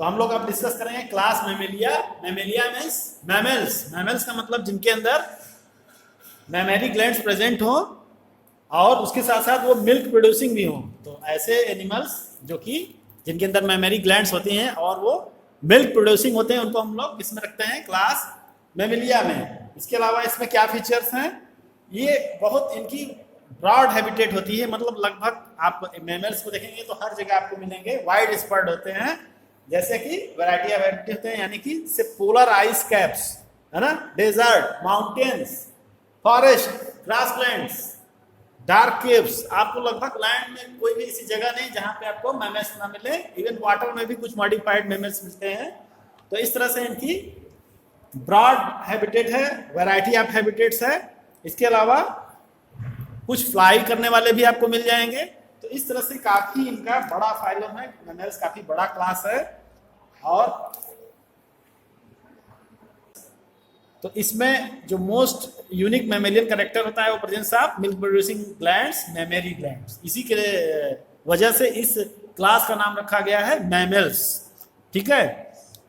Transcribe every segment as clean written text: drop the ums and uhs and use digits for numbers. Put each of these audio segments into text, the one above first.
तो हम लोग अब डिस्कस करेंगे class Mammalia. Mammalia means mammals. Mammals का मतलब जिनके अंदर मैमेरी ग्लैंड्स प्रेजेंट हो और उसके साथ साथ वो मिल्क प्रोड्यूसिंग भी हो। तो ऐसे एनिमल्स जो कि जिनके अंदर मैमेरी ग्लैंड्स होती हैं और वो मिल्क प्रोड्यूसिंग होते हैं, उनको हम लोग किसमें रखते हैं? क्लास मैमेलिया में। इसके अलावा इसमें क्या फीचर्स हैं? ये बहुत इनकी ब्रॉड हैबिटेट होती है, मतलब लगभग आप मैमल्स को देखेंगे तो हर जगह आपको मिलेंगे, वाइड स्प्रेड होते हैं, जैसे कि वैरायटी ऑफ हैबिटेट होते हैं, यानी कि से पोलर आइस कैप्स है ना, desert, mountains, forest, grasslands, dark caves. आपको लगभग लैंड में कोई भी ऐसी जगह नहीं जहां पे आपको मैमल्स ना मिले। इवन वाटर में भी कुछ मॉडिफाइड मैमल्स मिलते हैं। तो इस तरह से इनकी ब्रॉड हैबिटेट है, वैरायटी ऑफ हैबिटेट्स है। इसके अलावा कुछ फ्लाई करने वाले भी आपको मिल जाएंगे। तो इस तरह से काफी इनका बड़ा फाइलम है, मैमल्स काफी बड़ा क्लास है। और तो इसमें जो मोस्ट यूनिक मैमेलियन कैरेक्टर होता है वो presence of milk producing glands, mammary glands. इसी के वजह से इस क्लास का नाम रखा गया है मैमल्स। ठीक है।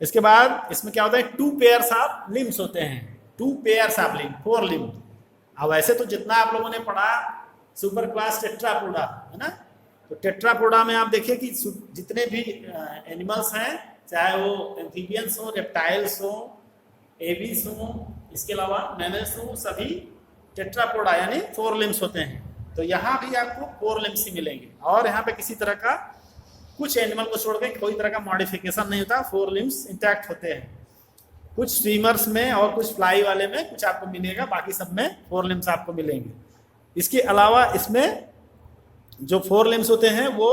इसके बाद इसमें क्या होता है? 2 पेयर्स ऑफ लिम्स होते हैं। 2 पेयर्स ऑफ लिम्ब, 4 लिम्ब। अब ऐसे तो जितना आप लोगों ने पढ़ा सुपर क्लास टेट्रापोडा है ना, तो टेट्रापोडा में आप देखिए कि जितने भी एनिमल्स हैं, चाहे वो एम्फीबियंस हो, रेप्टाइल्स हो, एबीज हो, इसके अलावा मैमल्स हो, सभी टेट्रापोडा यानी 4 लिम्स होते हैं। तो यहाँ भी आपको 4 लिम्स ही मिलेंगे और यहाँ पे किसी तरह का कुछ एनिमल को छोड़कर कोई तरह का मॉडिफिकेशन नहीं होता, 4 लिम्स इंटैक्ट होते हैं। कुछ स्विमर्स में और कुछ फ्लाई वाले में कुछ आपको मिलेगा, बाकी सब में 4 लिम्स आपको मिलेंगे। इसके अलावा इसमें जो 4 लिम्स होते हैं वो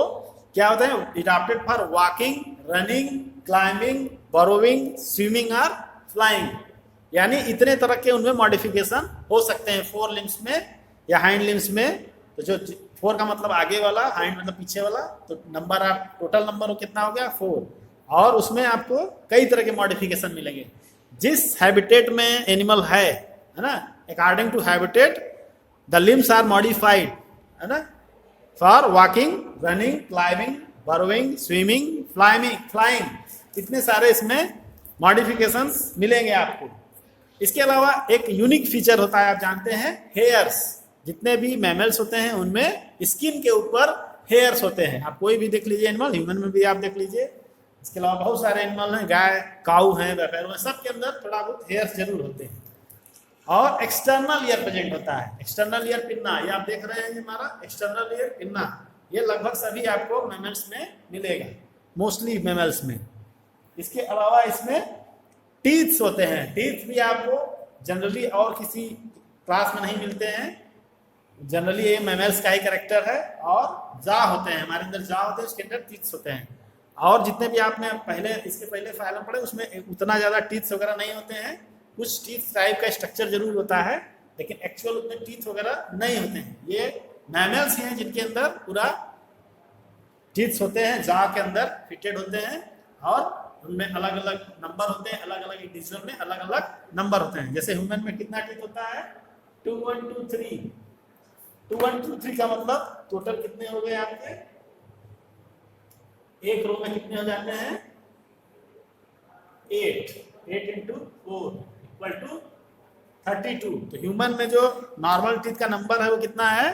क्या होते हैं? Adapted for walking, running, climbing, burrowing, swimming और फ्लाइंग। यानी इतने तरह के उनमें मॉडिफिकेशन हो सकते हैं 4 लिम्स में या हाइंड लिम्स में। तो जो 4 का मतलब आगे वाला, हाइंड मतलब पीछे वाला, तो नंबर आप टोटल नंबर कितना हो गया? 4। और उसमें आपको कई तरह के मॉडिफिकेशन मिलेंगे जिस हैबिटेट में एनिमल है ना। According to habitat the limbs are modified है ना, for walking, running, climbing, burrowing, swimming, flying. इतने सारे इसमें मॉडिफिकेशंस मिलेंगे आपको। इसके अलावा एक यूनिक फीचर होता है, आप जानते हैं, हेयर्स। जितने भी मैमल्स होते हैं उनमें स्किन के ऊपर हेयर्स होते हैं। आप कोई भी देख लीजिए एनिमल, ह्यूमन में भी आप देख लीजिए। इसके अलावा बहुत सारे एनिमल हैं, गाय, काऊ हैं, बफेलो हैं, सबके अंदर थोड़ा बहुत हेयर्स जरूर होते हैं। और एक्सटर्नल ईयर प्रेजेंट होता है। एक्सटर्नल ईयर पिन्ना, ये आप देख रहे हैं हमारा एक्सटर्नल ईयर पिन्ना, ये लगभग सभी आपको मैमल्स में मिलेगा, मोस्टली मैमल्स में। इसके अलावा इसमें टीथ्स होते हैं। टीथ भी आपको जनरली और किसी क्लास में नहीं मिलते हैं। जनरली ये मैमल्स का ही कैरेक्टर है। और जा होते हैं, हमारे अंदर जा होते हैं, उसके अंदर टीथ्स होते हैं। और जितने भी आपने इसके पहले फाइल पढ़े उसमें उतना ज़्यादा टीथ्स वगैरह नहीं होते हैं। कुछ टीथ टाइप का स्ट्रक्चर जरूर होता है, लेकिन एक्चुअल उतने टीथ वगैरह नहीं होते हैं। ये मैमल्स हैं जिनके अंदर पूरा टीथ्स होते हैं, जा के अंदर फिटेड होते हैं और उनमें अलग अलग नंबर होते हैं, अलग अलग डिवीजन में अलग अलग नंबर होते हैं। जैसे ह्यूमन में कितना टीथ होता है? 2 1 2 3। 2 1 2 3 का मतलब टोटल कितने हो गए आपके? एक रो में कितने हो जाते हैं? 8 × 4 = 32। तो ह्यूमन में जो नॉर्मल टीथ का नंबर है वो कितना है?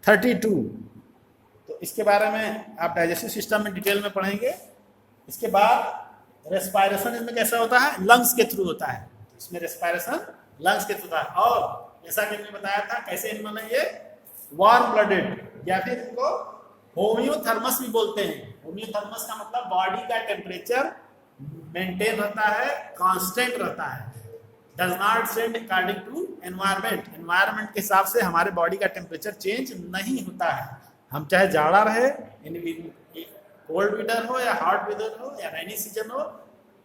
32। तो इसके बारे में आप डाइजेस्टिव सिस्टम में डिटेल में पढ़ेंगे। इसके बाद रेस्पायरेशन इसमें कैसा होता है? लंग्स के थ्रू होता है। इसमें रेस्पायरेशन लंग्स के थ्रू होता है। और जैसा कि मैंने बताया था, कैसे एनिमल है ये? वार्म ब्लडेड, या फिर इनको होम्योथर्मस भी बोलते हैं। होम्योथर्मस का मतलब बॉडी का टेम्परेचर मेंटेन रहता है, कांस्टेंट रहता है, does not change according to environment. Environment के हिसाब से हमारे बॉडी का टेम्परेचर चेंज नहीं होता है। हम चाहे जाड़ा रहे, कोल्ड वेदर हो या हॉट वेदर हो या रेनी सीजन हो,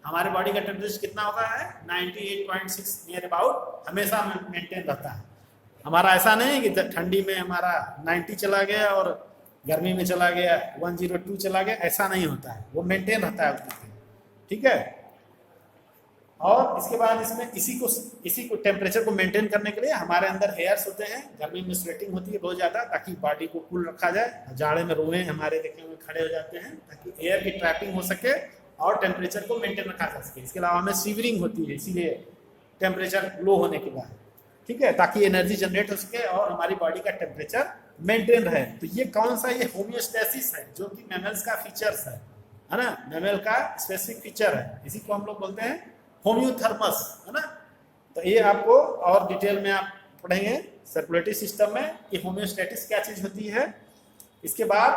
हमारे बॉडी का टेम्परेचर कितना होता है? 98.6 नियर अबाउट हमेशा मेंटेन रहता है। हमारा ऐसा नहीं कि ठंडी में हमारा 90 चला गया और गर्मी में चला गया 102 चला गया, ऐसा नहीं होता है, वो मेंटेन रहता है उतना। ठीक है। और इसके बाद इसमें इसी को टेम्परेचर को मेंटेन करने के लिए हमारे अंदर हेयर्स होते हैं। गर्मी में स्वेटिंग होती है बहुत ज़्यादा, ताकि बॉडी को कूल रखा जाए। जाड़े में रोए हमारे देखे हुए खड़े हो जाते हैं ताकि एयर की ट्रैपिंग हो सके और टेम्परेचर को मेंटेन रखा जा सके। इसके अलावा हमें सीवरिंग होती है, इसीलिए टेम्परेचर लो होने के बाद, ठीक है, ताकि एनर्जी जनरेट हो सके और हमारी बॉडी का टेम्परेचर मेंटेन रहे। तो ये कौन सा, ये होम्योस्टेसिस है, जो कि मैमल्स का फीचर्स है ना, मैमल का स्पेसिफिक फीचर है, इसी को हम लोग बोलते हैं होम्योथर्मस, है ना। तो ये आपको और डिटेल में आप पढ़ेंगे सर्कुलेटरी सिस्टम में कि होम्योस्टेटिस क्या चीज होती है। इसके बाद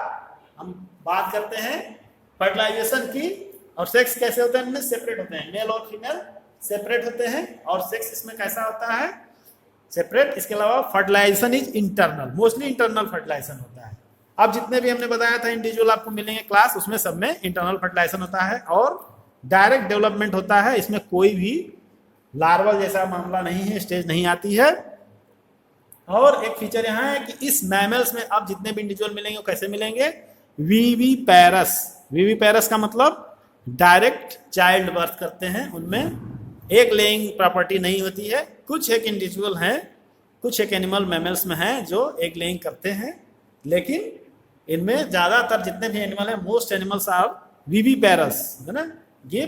हम बात करते हैं फर्टिलाइजेशन की, और सेक्स कैसे होते हैं, इनमें सेपरेट होते हैं, मेल और फीमेल सेपरेट होते हैं, और सेक्स इसमें कैसा होता है, सेपरेट। इसके अलावा fertilization is internal, mostly internal fertilization होता है। अब जितने भी हमने बताया था इंडिविजुअल आपको मिलेंगे क्लास, उसमें सब में इंटरनल फर्टिलाइजेशन होता है और डायरेक्ट डेवलपमेंट होता है। इसमें कोई भी लार्वल जैसा मामला नहीं है, स्टेज नहीं आती है। और एक फीचर यहाँ है कि इस मैमल्स में अब जितने भी इंडिविजुअल मिलेंगे वो कैसे मिलेंगे, विविपेरस। विविपेरस का मतलब डायरेक्ट चाइल्ड बर्थ करते हैं, उनमें एक लेइंग प्रॉपर्टी नहीं होती है। कुछ एक इंडिविजुअल हैं, कुछ एक एनिमल मैमल्स में हैं जो एक लेइंग करते हैं, लेकिन इनमें ज्यादातर जितने भी एनिमल हैं, मोस्ट एनिमल्स आर विविपेरस, है ना। ये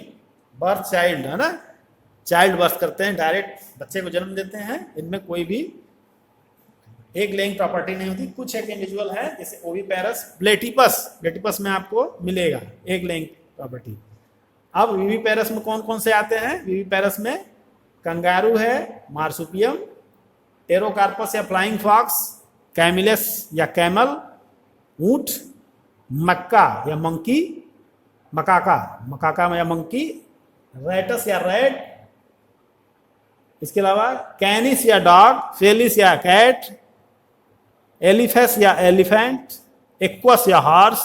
बर्थ चाइल्ड, है ना, चाइल्ड बर्थ करते हैं, डायरेक्ट बच्चे को जन्म देते हैं। इनमें कोई भी एक लेइंग प्रॉपर्टी नहीं होती। कुछ एक इंडिविजुअल है जैसे ओविपेरस, प्लेटिपस, प्लेटिपस में आपको मिलेगा एक लेइंग प्रॉपर्टी। अब विविपेरस में कौन कौन से आते हैं, विविपेरस में कंगारू है, मार्सुपियम, टेरोकार्पस या फ्लाइंग फॉक्स, कैमिलस या कैमल, ऊंट, मक्का या मंकी, मकाका, मकाका या मंकी, रैटस या रैट, इसके अलावा कैनिस या डॉग, फेलिस या कैट, एलिफेस या एलिफेंट, एक्वस या हॉर्स,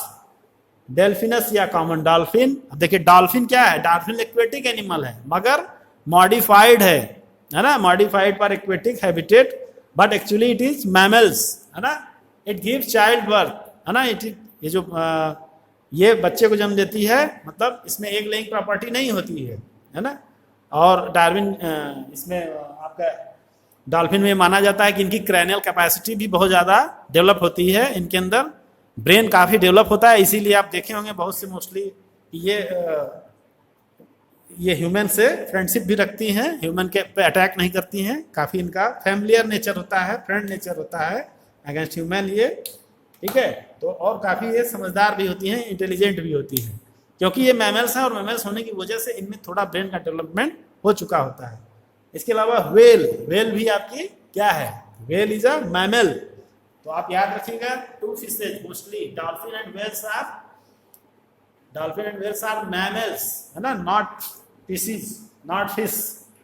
डेल्फिनस या कॉमन डॉल्फिन। अब देखिए डॉल्फिन क्या है, डॉल्फिन एक्वेटिक एनिमल है मगर मॉडिफाइड है ना, modified for aquatic habitat, but actually it is mammals, है ना। इट गिव्स चाइल्ड बर्थ, है ना। ये जो ये बच्चे को जन्म देती है, मतलब इसमें एक लेइंग प्रॉपर्टी नहीं होती है ना। और डार्विन इसमें आपका डॉल्फिन में माना जाता है कि इनकी क्रैनियल कैपेसिटी भी बहुत ज़्यादा डेवलप होती है, इनके अंदर ब्रेन काफ़ी डेवलप होता है। इसीलिए आप देखे होंगे बहुत से मोस्टली ये ह्यूमन से फ्रेंडशिप भी रखती हैं, ह्यूमन के पे अटैक नहीं करती हैं। काफ़ी इनका फैमिलियर नेचर होता है, फ्रेंड नेचर होता है अगेंस्ट ह्यूमन ये, ठीक है। तो और काफ़ी ये समझदार भी होती हैं, इंटेलिजेंट भी होती हैं, क्योंकि ये मैमल्स हैं और मैमल्स होने की वजह से इनमें थोड़ा ब्रेन का डेवलपमेंट हो चुका होता है। इसके अलावा व्हेल, व्हेल भी आपकी क्या है, व्हेल इज अ मैमल। तो आप याद रखिएगा to fishes mostly, dolphin and whales are mammals, है ना, नॉट फिशेज, नॉट फिश,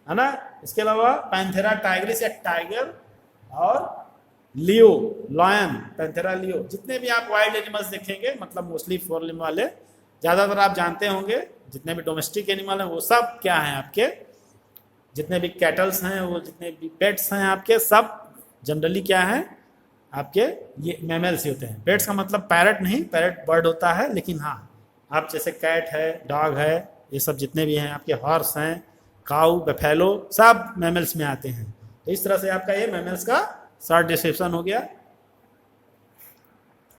है ना। इसके अलावा पैंथेरा टाइग्रिस या टाइगर, और लियो, लॉयन, पैंथेरा लियो, जितने भी आप वाइल्ड एनिमल्स देखेंगे, मतलब मोस्टली फोर लिम्ब वाले ज़्यादातर आप जानते होंगे, जितने भी डोमेस्टिक एनिमल हैं वो सब क्या हैं आपके, जितने भी कैटल्स हैं, वो जितने भी पेट्स हैं आपके, सब जनरली क्या हैं आपके, ये मैमल्स ही होते हैं। पेट्स का मतलब पैरट नहीं, पैरट बर्ड होता है, लेकिन हाँ आप जैसे कैट है, डॉग है, ये सब जितने भी हैं आपके, हॉर्स हैं, काऊ, बफेलो, सब मैमल्स में आते हैं। तो इस तरह से आपका ये मैमल्स का शॉर्ट डिस्क्रिप्शन हो गया।